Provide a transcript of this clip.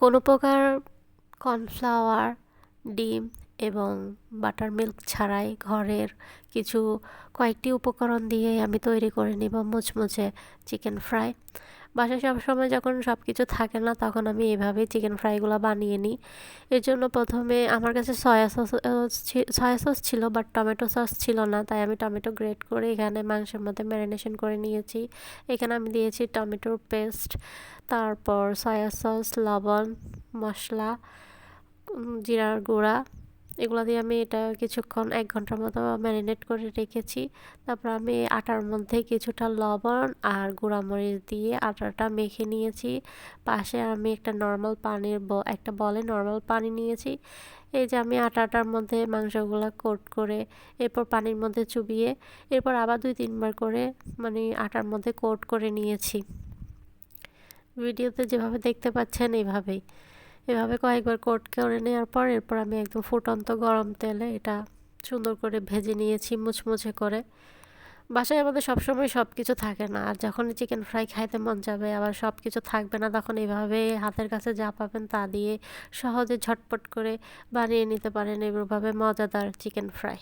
কোনো প্রকার কর্নফ্লাওয়ার, ডিম এবং বাটার মিল্ক ছাড়াই ঘরের কিছু কয়েকটি উপকরণ দিয়ে আমি তৈরি করে নিব মুচমুচে চিকেন ফ্রাই। বাসায় সবসময় যখন সব কিছু থাকে না তখন আমি এভাবেই চিকেন ফ্রাইগুলো বানিয়ে নিই। এর জন্য প্রথমে আমার কাছে সয়া সস ছিল, বাট টমেটো সস ছিল না, তাই আমি টমেটো গ্রেট করে এখানে মাংসের মধ্যে ম্যারিনেশন করে নিয়েছি। এখানে আমি দিয়েছি টমেটোর পেস্ট, তারপর সয়া সস, লবণ, মশলা, জিরার গুঁড়া, এগুলো দিয়ে আমি এটা কিছুক্ষণ 1 ঘন্টার মতো ম্যারিনেট করে রেখেছি। তারপর আমি আটার মধ্যে কিছুটা লবণ আর গুঁড়ামরিচ দিয়ে আটাটা মেখে নিয়েছি। পাশে আমি একটা বলে নর্মাল পানি নিয়েছি। এই যে আমি আটাটার মধ্যে মাংসগুলো কোট করে এরপর পানির মধ্যে চুবিয়ে এরপর আবার 2-3 বার করে আটার মধ্যে কোট করে নিয়েছি। ভিডিওতে যেভাবে দেখতে পাচ্ছেন এভাবে কয়েকবার কোট করে নেওয়ার পর এরপর আমি একদম ফুটন্ত গরম তেলে এটা সুন্দর করে ভেজে নিয়েছি মুচমুচে করে। বাসায় আমাদের সবসময় সব কিছু থাকে না, আর যখনই চিকেন ফ্রাই খাইতে মন যাবে আবার সব কিছু থাকবে না, তখন এইভাবে হাতের কাছে যা পাবেন তা দিয়ে সহজে ঝটপট করে বানিয়ে নিতে পারেন এভাবে মজাদার চিকেন ফ্রাই।